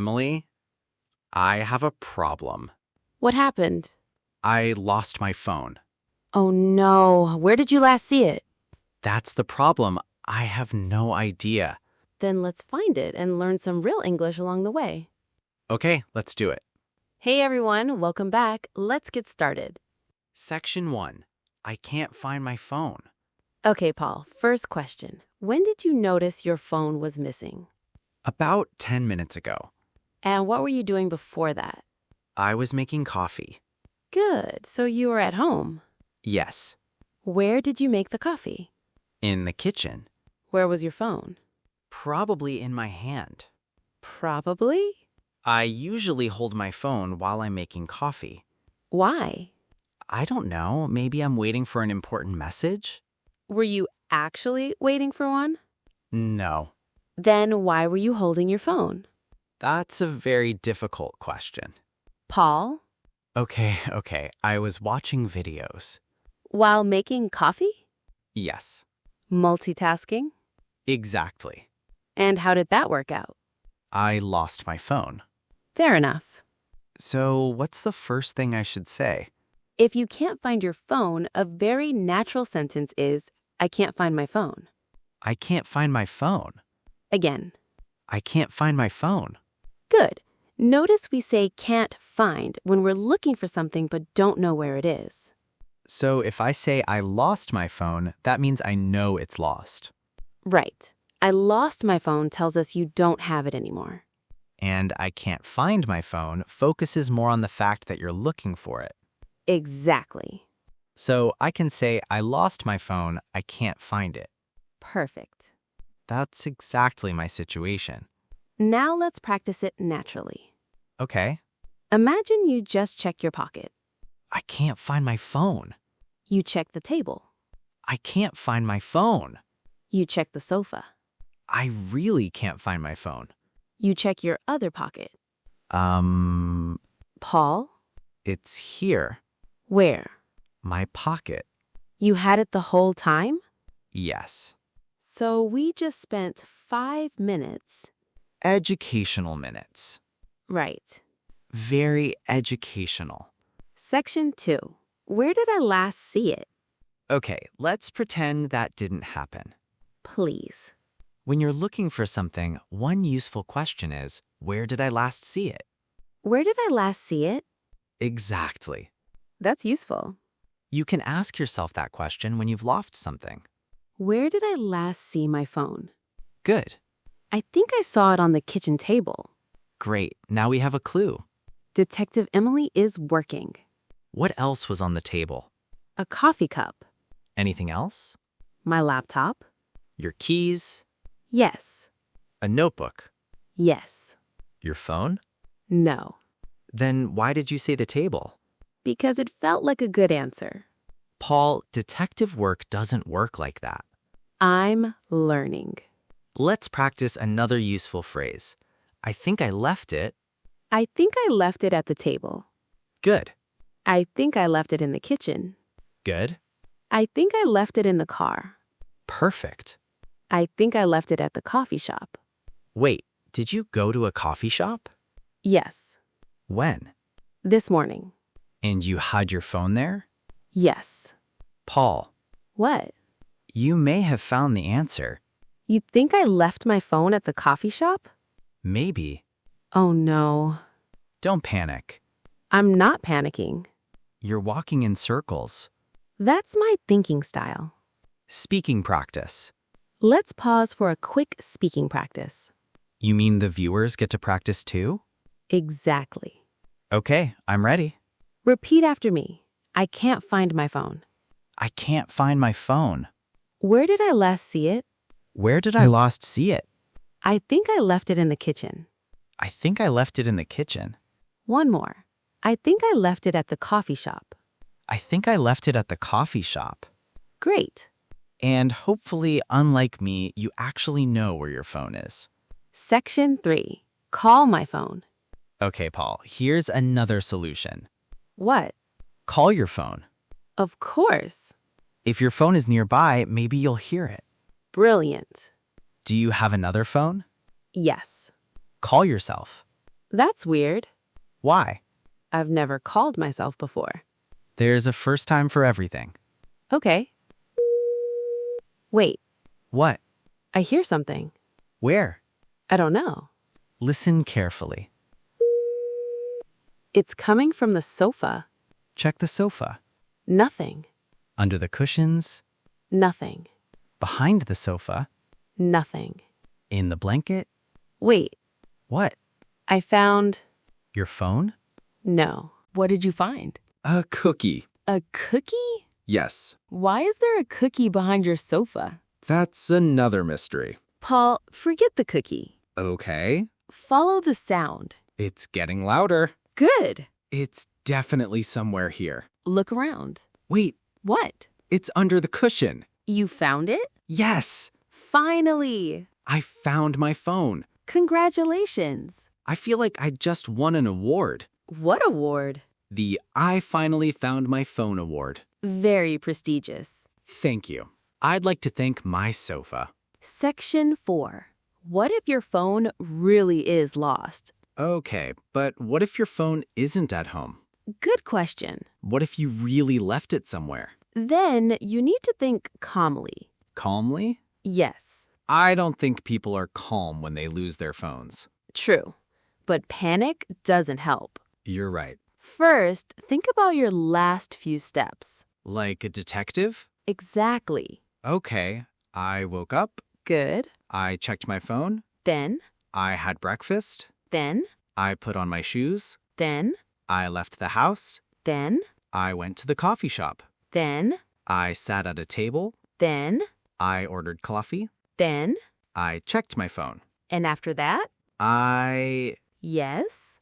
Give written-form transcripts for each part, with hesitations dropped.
Emily, I have a problem. What happened? I lost my phone. Oh no, where did you last see it? That's the problem. I have no idea. Then let's find it and learn some real English along the way. Okay, let's do it. Hey everyone, welcome back. Let's get started. Section 1. I can't find my phone. Okay, Paul, first question. When did you notice your phone was missing? About 10 minutes ago, And what were you doing before that? I was making coffee. Good, so you were at home. Yes, Where did you make the coffee? in the kitchen. Where was your phone? Probably in my hand. Probably. I usually hold my phone while I'm making coffee. Why? I don't know, maybe I'm waiting for an important message? Were you actually waiting for one? No. Then why were you holding your phone? That's a very difficult question. Paul, Okay. I was watching videos. while making coffee? Yes, Multitasking? exactly. And how did that work out? I lost my phone. Fair enough. So, what's the first thing I should say? If you can't find your phone, a very natural sentence is, I can't find my phone. I can't find my phone. Again. I can't find my phone. Good. Notice we say can't find when we're looking for something but don't know where it is. So, if I say I lost my phone, that means I know it's lost. Right. I lost my phone tells us you don't have it anymore. And I can't find my phone focuses more on the fact that you're looking for it. Exactly. So, I can say I lost my phone, I can't find it. Perfect. That's exactly my situation. Now let's practice it naturally. Okay. Imagine you just check your pocket. I can't find my phone. You check the table. I can't find my phone. You check the sofa. I really can't find my phone. You check your other pocket. Paul? It's here. Where? My pocket. You had it the whole time? Yes. So we just spent 5 minutes. Educational minutes. Right. Very educational. Section 2. Where did I last see it? Okay, let's pretend that didn't happen. Please. When you're looking for something, one useful question is, where did I last see it? Where did I last see it? Exactly. That's useful. You can ask yourself that question when you've lost something. Where did I last see my phone? Good. I think I saw it on the kitchen table. Great. Now we have a clue. Detective Emily is working. What else was on the table? A coffee cup. Anything else? My laptop. Your keys? Yes. A notebook? Yes. Your phone? No. Then why did you say the table? Because it felt like a good answer. Paul, detective work doesn't work like that. I'm learning. Let's practice another useful phrase. I think I left it. I think I left it at the table. Good. I think I left it in the kitchen. Good. I think I left it in the car. Perfect. I think I left it at the coffee shop. Wait, did you go to a coffee shop? Yes. When? This morning. And you had your phone there? Yes. Paul, What? you may have found the answer. You think I left my phone at the coffee shop? Maybe. Oh no. Don't panic. I'm not panicking. You're walking in circles. That's my thinking style. Speaking practice. Let's pause for a quick speaking practice. You mean the viewers get to practice too? Exactly. Okay, I'm ready. Repeat after me. I can't find my phone. I can't find my phone. Where did I last see it? Where did I last see it? I think I left it in the kitchen. I think I left it in the kitchen. One more. I think I left it at the coffee shop. I think I left it at the coffee shop. Great. And hopefully, unlike me, you actually know where your phone is. Section 3. Call my phone. Okay, Paul, here's another solution. What? Call your phone. Of course. If your phone is nearby, maybe you'll hear it. Brilliant. Do you have another phone? Yes. Call yourself. That's weird. Why? I've never called myself before. There's a first time for everything. Okay. Wait, What? I hear something. Where? I don't know. Listen carefully. It's coming from the sofa. Check the sofa. Nothing. Under the cushions. Nothing. Behind the sofa. Nothing. In the blanket. Wait, What? I found... Your phone? No. What did you find? A cookie. A cookie? Yes, Why is there a cookie behind your sofa? that's another mystery. Paul, forget the cookie. Okay, Follow the sound. it's getting louder. Good. It's definitely somewhere here. Look around. Wait, What? it's under the cushion. You found it? Yes, Finally. I found my phone. Congratulations. I feel like I just won an award. What award? The I Finally Found My Phone Award. Very prestigious. Thank you. I'd like to thank my sofa. Section 4. What if your phone really is lost? Okay, but what if your phone isn't at home? Good question. What if you really left it somewhere? Then you need to think calmly. Calmly? Yes, I don't think people are calm when they lose their phones. true. But panic doesn't help. You're right. First, think about your last few steps. Like a detective? Exactly. Okay, I woke up, Good. I checked my phone, Then, I had breakfast, then, I put on my shoes, then, I left the house, then, I went to the coffee shop, then, I sat at a table, then, I ordered coffee, then, I checked my phone. and after that? I Yes?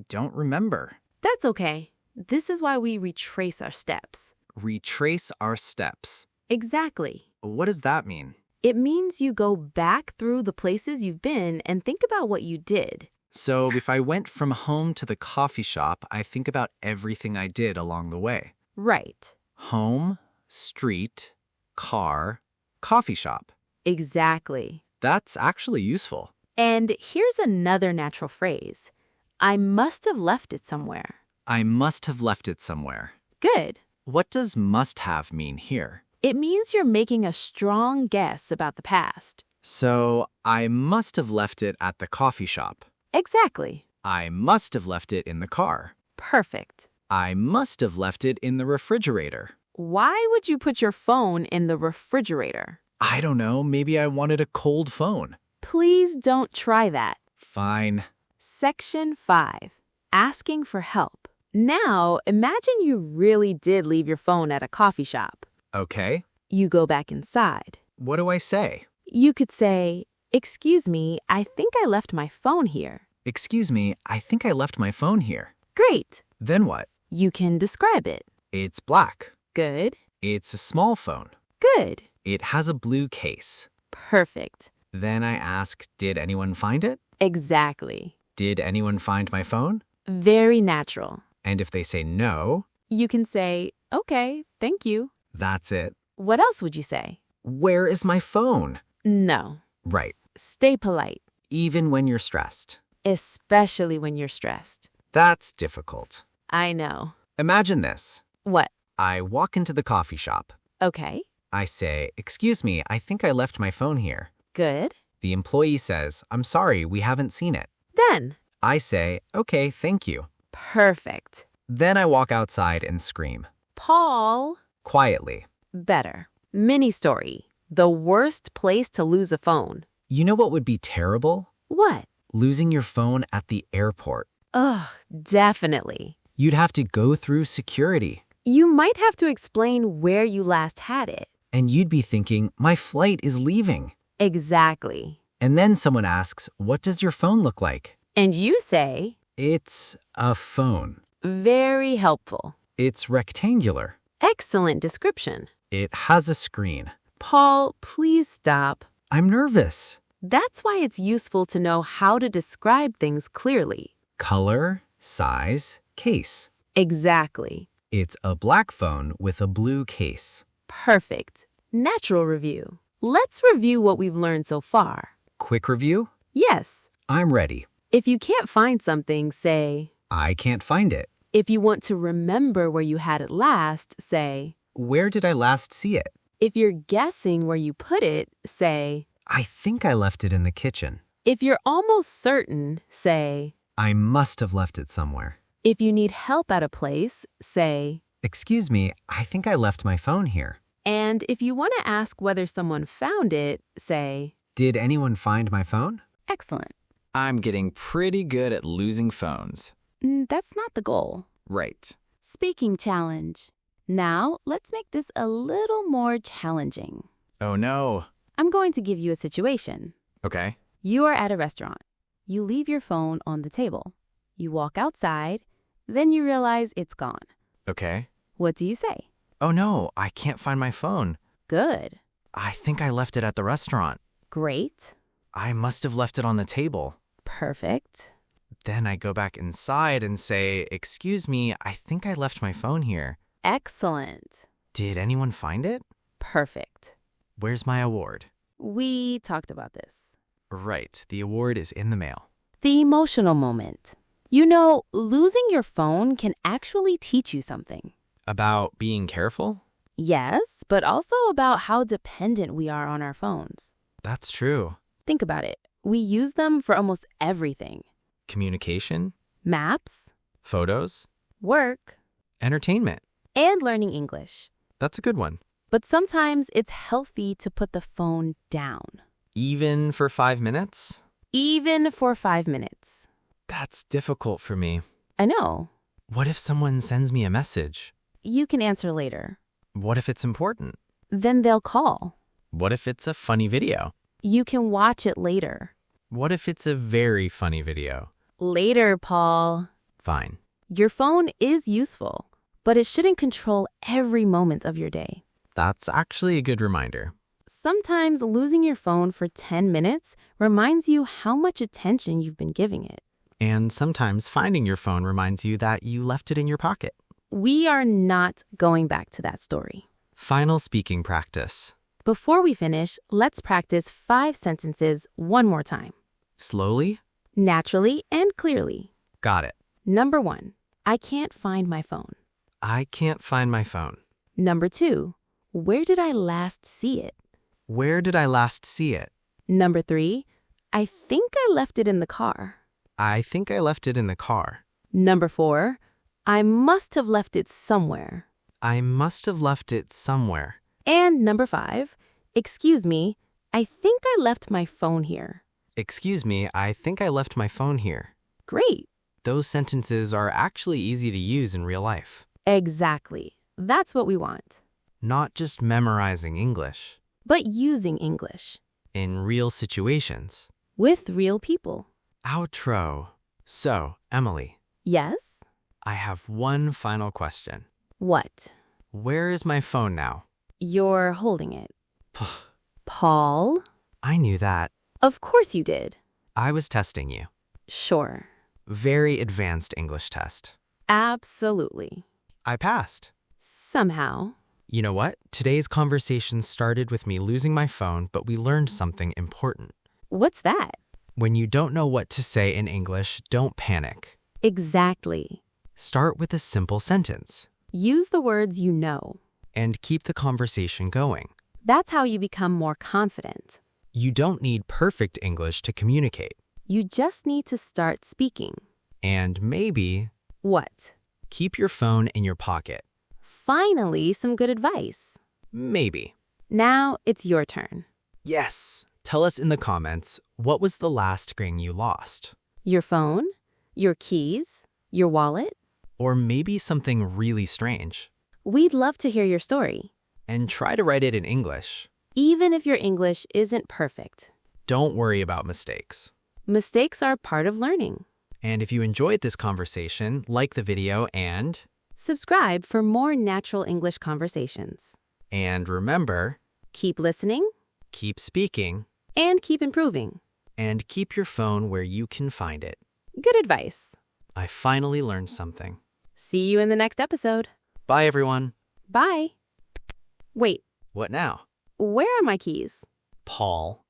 don't remember. That's okay. This is why we retrace our steps. Retrace our steps. Exactly. What does that mean? It means you go back through the places you've been and think about what you did. So if I went from home to the coffee shop, I think about everything I did along the way. Right. Home, street, car, coffee shop. Exactly. That's actually useful. And here's another natural phrase. I must have left it somewhere. I must have left it somewhere. Good. What does must have mean here? It means you're making a strong guess about the past. So I must have left it at the coffee shop. Exactly. I must have left it in the car. Perfect. I must have left it in the refrigerator. Why would you put your phone in the refrigerator? I don't know, maybe I wanted a cold phone. Please don't try that. Fine. Section 5. Asking for help. Now, imagine you really did leave your phone at a coffee shop. Okay. You go back inside. What do I say? You could say, "Excuse me, I think I left my phone here." Excuse me, I think I left my phone here. Great. Then what? You can describe it. It's black. Good. It's a small phone. Good. It has a blue case. Perfect. Then I ask, did anyone find it? Exactly. Did anyone find my phone? Very natural. And if they say no, You can say, "Okay, thank you." that's it. What else would you say? Where is my phone? No. Right. Stay polite, Even when you're stressed. especially when you're stressed. That's difficult. I know. Imagine this. What? I walk into the coffee shop. Okay. I say, excuse me, I think I left my phone here. Good. The employee says, I'm sorry, we haven't seen it. Then. I say, okay, thank you. Perfect. Then I walk outside and scream. Paul. Quietly. Better. Mini story. The worst place to lose a phone. You know what would be terrible? What? Losing your phone at the airport. Ugh, definitely. You'd have to go through security. You might have to explain where you last had it. And you'd be thinking, my flight is leaving. Exactly. And then someone asks, what does your phone look like? And you say, It's a phone. very helpful. It's rectangular. Excellent description. It has a screen. Paul, please stop. I'm nervous. That's why it's useful to know how to describe things clearly. Color, size, case. Exactly. It's a black phone with a blue case. Perfect. Natural review. Let's review what we've learned so far. Quick review? Yes. I'm ready. If you can't find something, say, I can't find it. if you want to remember where you had it last, say, Where did I last see it? if you're guessing where you put it, say, I think I left it in the kitchen. if you're almost certain, say, I must have left it somewhere. if you need help at a place, say, Excuse me, I think I left my phone here. and if you want to ask whether someone found it, say, Did anyone find my phone? Excellent. I'm getting pretty good at losing phones. That's not the goal. Right. Speaking challenge. Now, let's make this a little more challenging. Oh no. I'm going to give you a situation. Okay. You are at a restaurant. You leave your phone on the table. You walk outside. Then you realize it's gone. Okay. What do you say? Oh no, I can't find my phone. Good. I think I left it at the restaurant. Great. I must have left it on the table. Perfect. Then I go back inside and say, Excuse me, I think I left my phone here. Excellent. Did anyone find it? Perfect. Where's my award? We talked about this. Right, the award is in the mail. The emotional moment. You know, losing your phone can actually teach you something. About being careful? Yes, but also about how dependent we are on our phones. That's true. Think about it. We use them for almost everything. Communication, Maps, photos, work, entertainment. and learning English. That's a good one. But sometimes it's healthy to put the phone down, Even for 5 minutes? even for 5 minutes. That's difficult for me. I know. What if someone sends me a message? You can answer later. What if it's important? Then they'll call. What if it's a funny video? You can watch it later. What if it's a very funny video? Later, Paul. Fine. Your phone is useful, but it shouldn't control every moment of your day. That's actually a good reminder. Sometimes losing your phone for 10 minutes reminds you how much attention you've been giving it. And sometimes finding your phone reminds you that you left it in your pocket. We are not going back to that story. Final speaking practice. Before we finish, let's practice 5 sentences one more time. Slowly? Naturally and clearly. Got it. Number 1, I can't find my phone. I can't find my phone. Number 2, where did I last see it? Where did I last see it? Number 3, I think I left it in the car. I think I left it in the car. Number 4, I must have left it somewhere. I must have left it somewhere. And number 5, excuse me, I think I left my phone here. Excuse me, I think I left my phone here. Great. Those sentences are actually easy to use in real life. Exactly. That's what we want. Not just memorizing English. But using English. In real situations. With real people. Outro. So, Emily, Yes? I have one final question. What? Where is my phone now? You're holding it. Paul? I knew that. Of course you did. I was testing you. Sure. Very advanced English test. Absolutely. I passed. Somehow. You know what? Today's conversation started with me losing my phone, but we learned something important. What's that? When you don't know what to say in English, don't panic. Exactly. Start with a simple sentence Use the words you know. and keep the conversation going. That's how you become more confident. You don't need perfect English to communicate. You just need to start speaking. And maybe What? keep your phone in your pocket. Finally, some good advice. Maybe. Now it's your turn. Yes. Tell us in the comments, what was the last thing you lost? Your phone? Your keys? Your wallet? Or maybe something really strange. We'd love to hear your story, And try to write it in English. even if your English isn't perfect. Don't worry about mistakes. Mistakes are part of learning. And if you enjoyed this conversation, like the video and Subscribe for more natural English conversations. remember, Keep listening keep speaking and keep improving. and keep your phone where you can find it. Good advice. I finally learned something. See you in the next episode. Bye, everyone. Bye. Wait, What now? where are my keys? Paul.